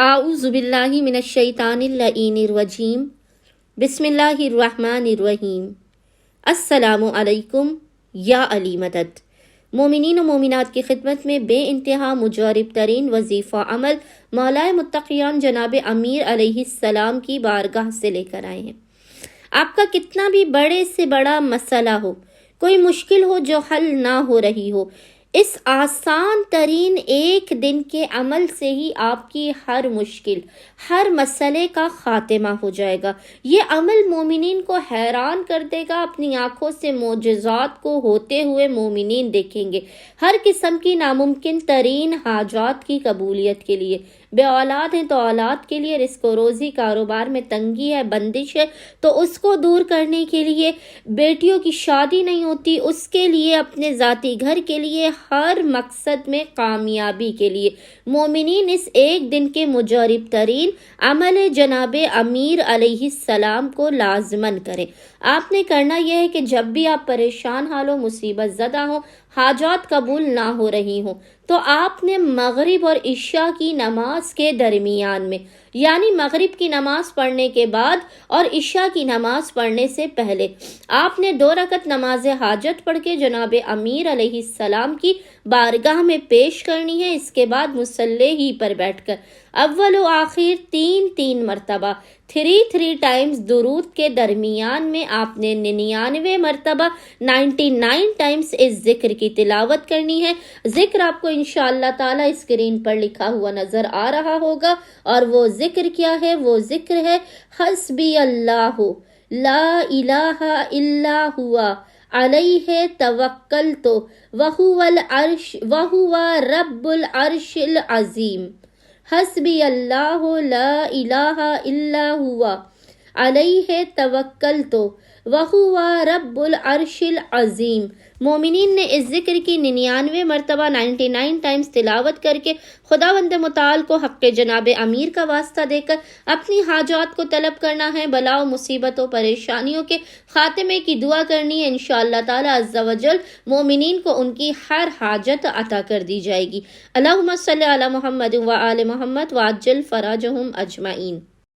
اعوذ باللہ من الشیطان اللعین الرجیم بسم اللہ الرحمن الرحیم السلام علیکم یا علی مدد۔ مومنین و مومنات کی خدمت میں بے انتہا مجرب ترین وظیفہ عمل مولا متقیان جناب امیر علیہ السلام کی بارگاہ سے لے کر آئے ہیں۔ آپ کا کتنا بھی بڑے سے بڑا مسئلہ ہو، کوئی مشکل ہو جو حل نہ ہو رہی ہو، اس آسان ترین ایک دن کے عمل سے ہی آپ کی ہر مشکل، ہر مسئلے کا خاتمہ ہو جائے گا۔ یہ عمل مومنین کو حیران کر دے گا، اپنی آنکھوں سے معجزات کو ہوتے ہوئے مومنین دیکھیں گے، ہر قسم کی ناممکن ترین حاجات کی قبولیت کے لیے۔ بے اولاد ہیں تو اولاد کے لیے، رزق و روزی کاروبار میں تنگی ہے، بندش ہے تو اس کو دور کرنے کے لیے، بیٹیوں کی شادی نہیں ہوتی اس کے لیے، اپنے ذاتی گھر کے لیے، ہر مقصد میں کامیابی کے لیے مومنین اس ایک دن کے مجرب ترین عمل جناب امیر علیہ السلام کو لازماً کریں۔ آپ نے کرنا یہ ہے کہ جب بھی آپ پریشان حال ہو، مصیبت زدہ ہو، حاجات قبول نہ ہو رہی ہوں، تو آپ نے مغرب اور عشاء کی نماز کے درمیان میں، یعنی مغرب کی نماز پڑھنے کے بعد اور عشاء کی نماز پڑھنے سے پہلے، آپ نے 2 رکعت نماز حاجت پڑھ کے جناب امیر علیہ السلام کی بارگاہ میں پیش کرنی ہے۔ اس کے بعد مصلی ہی پر بیٹھ کر اول و آخر 3 مرتبہ 3 ٹائمز درود کے درمیان میں آپ نے 99 مرتبہ 99 ٹائمز اس ذکر کی تلاوت کرنی ہے۔ ذکر آپ کو انشاءاللہ تعالی اسکرین پر لکھا ہوا نظر آ رہا ہوگا، اور وہ ذکر کیا ہے؟ وہ ذکر ہے حسبی اللہ لا الہ الا ہوا علیہ توکلت وہو رب العرش العظیم۔ حسبی اللہ لا الہ الا ہوا علیہ توکلت وہو رب العرش العظیم۔ مومنین نے اس ذکر کی 99 مرتبہ 99 ٹائمز تلاوت کر کے خداوند متعال کو حق جناب امیر کا واسطہ دے کر اپنی حاجات کو طلب کرنا ہے، بلا و مصیبتوں پریشانیوں کے خاتمے کی دعا کرنی ہے۔ انشاءاللہ تعالی عز و جل مومنین کو ان کی ہر حاجت عطا کر دی جائے گی۔ اللہم صلی علی محمد و آل محمد وعجل فراجہم اجمعین۔